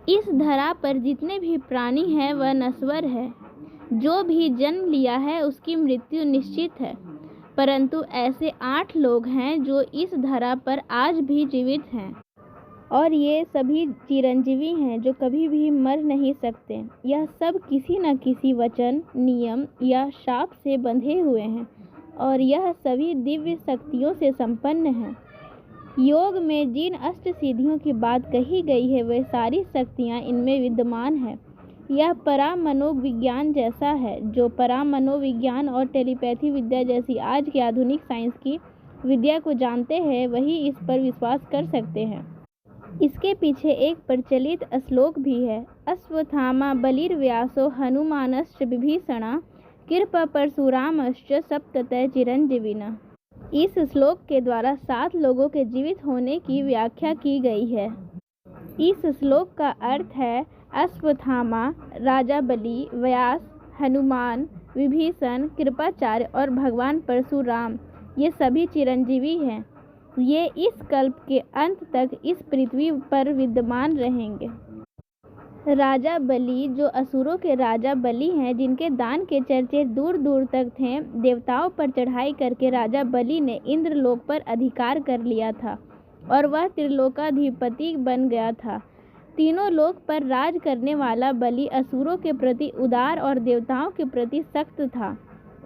इस धरा पर जितने भी प्राणी हैं वह नश्वर है। जो भी जन्म लिया है उसकी मृत्यु निश्चित है। परंतु ऐसे 8 लोग हैं जो इस धरा पर आज भी जीवित हैं, और ये सभी चिरंजीवी हैं जो कभी भी मर नहीं सकते। यह सब किसी न किसी वचन, नियम या शाप से बंधे हुए हैं, और यह सभी दिव्य शक्तियों से संपन्न हैं। योग में जिन अष्ट सिद्धियों की बात कही गई है वे सारी शक्तियाँ इनमें विद्यमान हैं। यह परामनोविज्ञान जैसा है। जो परामनोविज्ञान और टेलीपैथी विद्या जैसी आज की आधुनिक साइंस की विद्या को जानते हैं वही इस पर विश्वास कर सकते हैं। इसके पीछे एक प्रचलित श्लोक भी है, अश्वत्थामा बलिर्व्यासो हनुमानश्च विभीषणा कृपा परशुरामश्च सप्ततय चिरंजीविना। इस श्लोक के द्वारा 7 लोगों के जीवित होने की व्याख्या की गई है। इस श्लोक का अर्थ है अश्वत्थामा, राजा बलि, व्यास, हनुमान, विभीषण, कृपाचार्य और भगवान परशुराम ये सभी चिरंजीवी हैं। ये इस कल्प के अंत तक इस पृथ्वी पर विद्यमान रहेंगे। राजा बलि, जो असुरों के राजा बलि हैं, जिनके दान के चर्चे दूर दूर तक थे, देवताओं पर चढ़ाई करके राजा बलि ने इंद्रलोक पर अधिकार कर लिया था और वह त्रिलोकाधिपति बन गया था। तीनों लोक पर राज करने वाला बलि असुरों के प्रति उदार और देवताओं के प्रति सख्त था।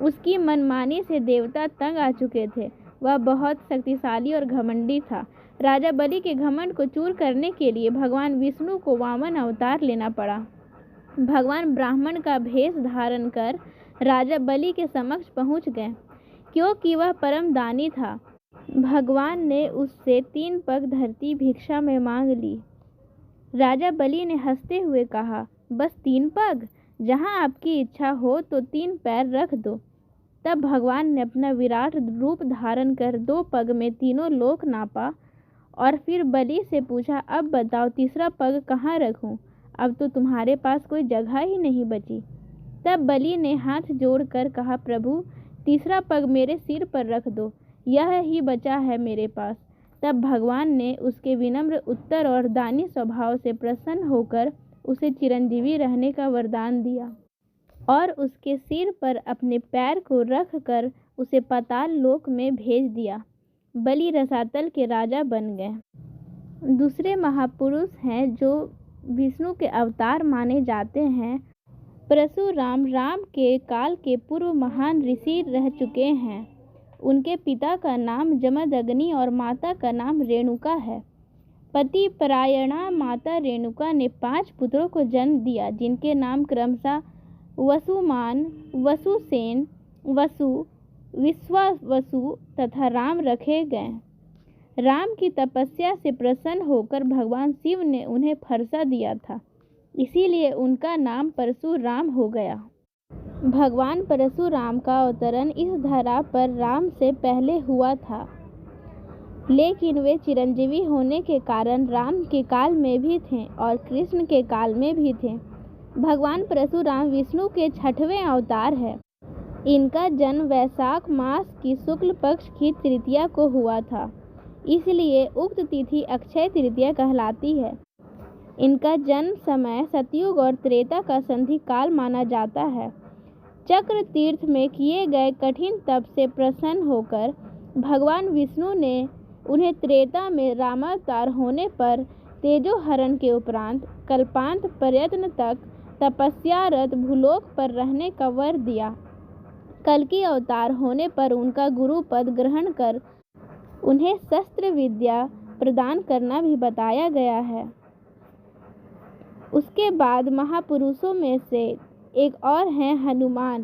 उसकी मनमानी से देवता तंग आ चुके थे। वह बहुत शक्तिशाली और घमंडी था। राजा बलि के घमंड को चूर करने के लिए भगवान विष्णु को वामन अवतार लेना पड़ा। भगवान ब्राह्मण का भेष धारण कर राजा बलि के समक्ष पहुंच गए, क्योंकि वह परम दानी था। भगवान ने उससे 3 पग धरती भिक्षा में मांग ली। राजा बलि ने हंसते हुए कहा, बस 3 पग? जहाँ आपकी इच्छा हो तो 3 पैर रख दो। तब भगवान ने अपना विराट रूप धारण कर 2 पग में तीनों लोक नापा और फिर बलि से पूछा, अब बताओ तीसरा पग कहाँ रखूं? अब तो तुम्हारे पास कोई जगह ही नहीं बची। तब बलि ने हाथ जोड़कर कहा, प्रभु तीसरा पग मेरे सिर पर रख दो, यह ही बचा है मेरे पास। तब भगवान ने उसके विनम्र उत्तर और दानी स्वभाव से प्रसन्न होकर उसे चिरंजीवी रहने का वरदान दिया और उसके सिर पर अपने पैर को रख कर उसे पाताल लोक में भेज दिया। बलि रसातल के राजा बन गए। दूसरे महापुरुष हैं जो विष्णु के अवतार माने जाते हैं। परशुराम राम के काल के पूर्व महान ऋषि रह चुके हैं। उनके पिता का नाम जमदग्नि और माता का नाम रेणुका है। पति परायणा माता रेणुका ने 5 पुत्रों को जन्म दिया, जिनके नाम क्रमशः वसुमान, वसुसेन, वसु, विश्वावसु तथा राम रखे गए। राम की तपस्या से प्रसन्न होकर भगवान शिव ने उन्हें फरसा दिया था, इसीलिए उनका नाम परशुराम हो गया। भगवान परशुराम का अवतरण इस धरा पर राम से पहले हुआ था, लेकिन वे चिरंजीवी होने के कारण राम के काल में भी थे और कृष्ण के काल में भी थे। भगवान परशुराम विष्णु के 6वें अवतार है। इनका जन्म वैशाख मास की शुक्ल पक्ष की तृतीया को हुआ था, इसलिए उक्त तिथि अक्षय तृतीया कहलाती है। इनका जन्म समय सतयुग और त्रेता का संधि काल माना जाता है। चक्र तीर्थ में किए गए कठिन तप से प्रसन्न होकर भगवान विष्णु ने उन्हें त्रेता में रामावतार होने पर तेजोहरण के उपरांत कल्पांत प्रयत्न तक तपस्यारत भूलोक पर रहने का वर दिया। कल्कि अवतार होने पर उनका गुरु पद ग्रहण कर उन्हें शस्त्र विद्या प्रदान करना भी बताया गया है। उसके बाद महापुरुषों में से एक और हैं हनुमान,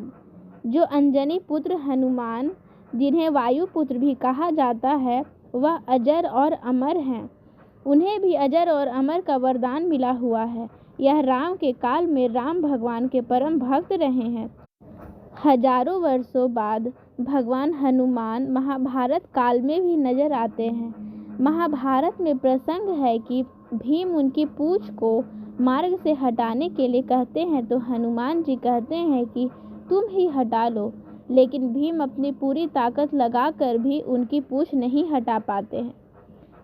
जो अंजनी पुत्र हनुमान, जिन्हें वायुपुत्र भी कहा जाता है, वह अजर और अमर हैं। उन्हें भी अजर और अमर का वरदान मिला हुआ है। यह राम के काल में राम भगवान के परम भक्त रहे हैं। हजारों वर्षों बाद भगवान हनुमान महाभारत काल में भी नजर आते हैं। महाभारत में प्रसंग है कि भीम उनकी पूंछ को मार्ग से हटाने के लिए कहते हैं तो हनुमान जी कहते हैं कि तुम ही हटा लो, लेकिन भीम अपनी पूरी ताकत लगाकर भी उनकी पूंछ नहीं हटा पाते हैं।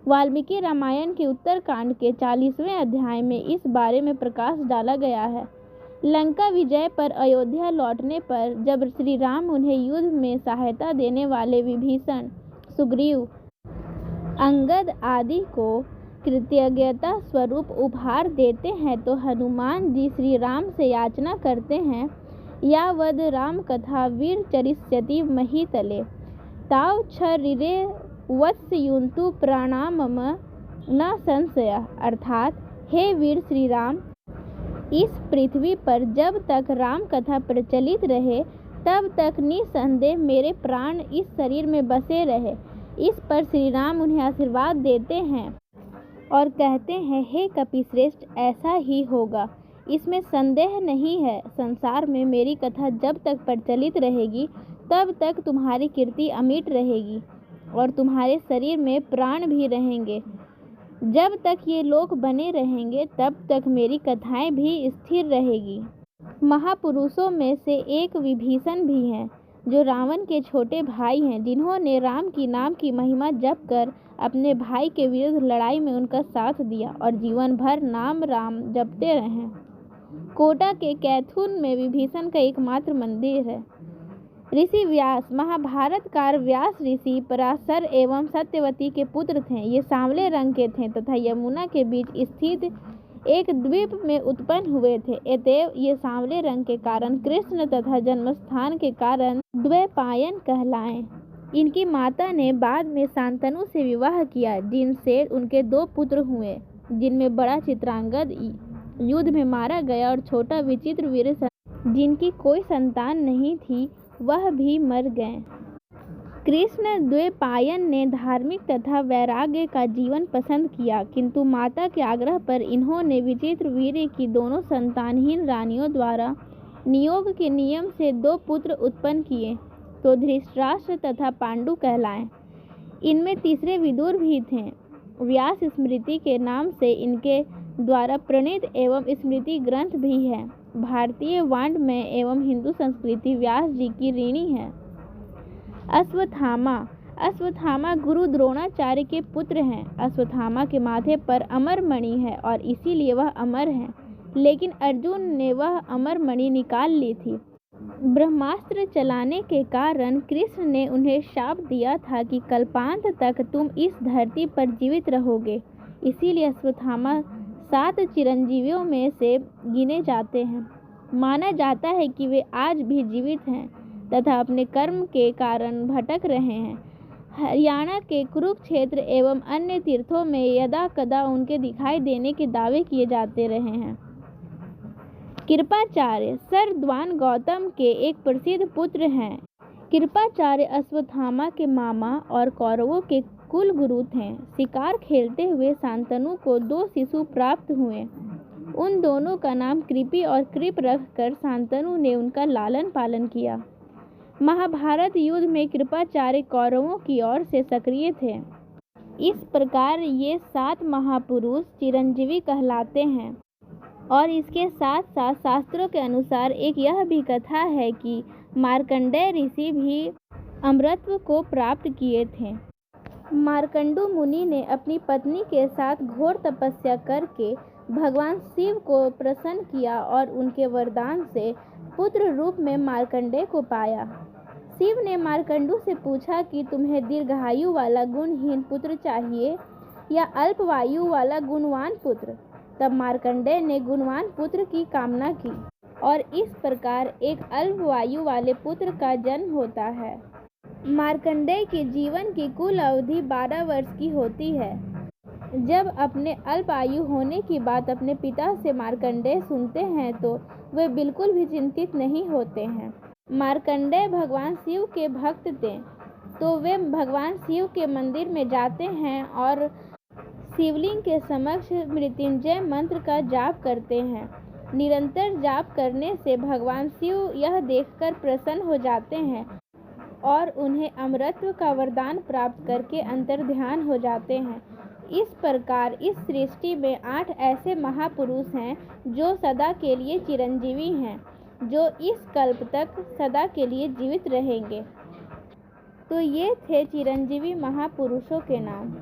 वाल्मीकि रामायण के उत्तरकांड के 40वें अध्याय में इस बारे में प्रकाश डाला गया है। लंका विजय पर अयोध्या लौटने पर जब श्री राम उन्हें युद्ध में सहायता देने वाले विभीषण, सुग्रीव, अंगद आदि को कृतज्ञता स्वरूप उपहार देते हैं तो हनुमान जी श्री राम से याचना करते हैं, यावद राम कथा वीर चरिष्यति महीतले ताव छरिरे वत्सयुन्तु प्राणामम न संशय। अर्थात हे वीर श्री राम, इस पृथ्वी पर जब तक राम कथा प्रचलित रहे तब तक निसंदेह मेरे प्राण इस शरीर में बसे रहे। इस पर श्री राम उन्हें आशीर्वाद देते हैं और कहते हैं, हे कपिश्रेष्ठ, ऐसा ही होगा, इसमें संदेह नहीं है। संसार में मेरी कथा जब तक प्रचलित रहेगी तब तक तुम्हारी कीर्ति अमिट रहेगी और तुम्हारे शरीर में प्राण भी रहेंगे। जब तक ये लोक बने रहेंगे तब तक मेरी कथाएं भी स्थिर रहेगी। महापुरुषों में से एक विभीषण भी हैं, जो रावण के छोटे भाई हैं, जिन्होंने राम की नाम की महिमा जप कर अपने भाई के विरुद्ध लड़ाई में उनका साथ दिया और जीवन भर नाम राम जपते रहे। कोटा के कैथून में विभीषण का एकमात्र मंदिर है। ऋषि व्यास महाभारतकार व्यास ऋषि पराशर एवं सत्यवती के पुत्र थे। ये सांवले रंग के थे तथा यमुना के बीच स्थित एक द्वीप में उत्पन्न हुए थे। अतएव ये सांवले रंग के कारण कृष्ण तथा जन्मस्थान के कारण द्वैपायन कहलाए। इनकी माता ने बाद में शांतनु से विवाह किया, जिनसे उनके 2 पुत्र हुए, जिनमें बड़ा चित्रांगद युद्ध में मारा गया और छोटा विचित्रवीर्य जिनकी कोई संतान नहीं थी वह भी मर गए। कृष्ण द्वैपायन ने धार्मिक तथा वैराग्य का जीवन पसंद किया, किंतु माता के आग्रह पर इन्होंने विचित्रवीर्य की दोनों संतानहीन रानियों द्वारा नियोग के नियम से 2 पुत्र उत्पन्न किए, तो धृतराष्ट्र तथा पांडु कहलाए। इनमें तीसरे विदुर भी थे। व्यास स्मृति के नाम से इनके द्वारा प्रणीत एवं स्मृति ग्रंथ भी है। भारतीय वाङ्मय एवं हिंदू संस्कृति व्यास जी की ऋणी है। अश्वत्थामा गुरु द्रोणाचार्य के पुत्र हैं। अश्वत्थामा के माथे पर अमर मणि है और इसीलिए वह अमर है, लेकिन अर्जुन ने वह अमर मणि निकाल ली थी। ब्रह्मास्त्र चलाने के कारण कृष्ण ने उन्हें शाप दिया था कि कल्पांत तक तुम इस धरती पर जीवित रहोगे। इसीलिए अश्वत्थामा 7 चिरंजीवियों में से गिने जाते हैं। माना जाता है कि वे आज भी जीवित हैं तथा अपने कर्म के कारण भटक रहे हैं। हरियाणा के कुरुक्षेत्र एवं अन्य तीर्थों में यदा कदा उनके दिखाई देने के दावे किए जाते रहे हैं। कृपाचार्य शरद्वान गौतम के एक प्रसिद्ध पुत्र हैं। कृपाचार्य अश्वत्थामा के मामा और कौरवों के कुल गुरु थे। शिकार खेलते हुए शांतनु को 2 शिशु प्राप्त हुए। उन दोनों का नाम कृपि और कृप रखकर शांतनु ने उनका लालन पालन किया। महाभारत युद्ध में कृपाचार्य कौरवों की ओर से सक्रिय थे। इस प्रकार ये 7 महापुरुष चिरंजीवी कहलाते हैं। और इसके साथ साथ शास्त्रों के अनुसार एक यह भी कथा है कि मार्कंडेय ऋषि भी अमरत्व को प्राप्त किए थे। मार्कंडू मुनि ने अपनी पत्नी के साथ घोर तपस्या करके भगवान शिव को प्रसन्न किया और उनके वरदान से पुत्र रूप में मार्कंडेय को पाया। शिव ने मार्कंडू से पूछा कि तुम्हें दीर्घायु वाला गुणहीन पुत्र चाहिए या अल्पवायु वाला गुणवान पुत्र। तब मार्कंडेय ने गुणवान पुत्र की कामना की और इस प्रकार एक अल्पवायु वाले पुत्र का जन्म होता है। मार्कंडेय के जीवन की कुल अवधि 12 वर्ष की होती है। जब अपने अल्प आयु होने की बात अपने पिता से मार्कंडेय सुनते हैं तो वे बिल्कुल भी चिंतित नहीं होते हैं। मार्कंडेय भगवान शिव के भक्त थे, तो वे भगवान शिव के मंदिर में जाते हैं और शिवलिंग के समक्ष मृत्युंजय मंत्र का जाप करते हैं। निरंतर जाप करने से भगवान शिव यह देखकर प्रसन्न हो जाते हैं और उन्हें अमरत्व का वरदान प्राप्त करके अंतर्ध्यान हो जाते हैं। इस प्रकार इस सृष्टि में 8 ऐसे महापुरुष हैं जो सदा के लिए चिरंजीवी हैं, जो इस कल्प तक सदा के लिए जीवित रहेंगे। तो ये थे चिरंजीवी महापुरुषों के नाम।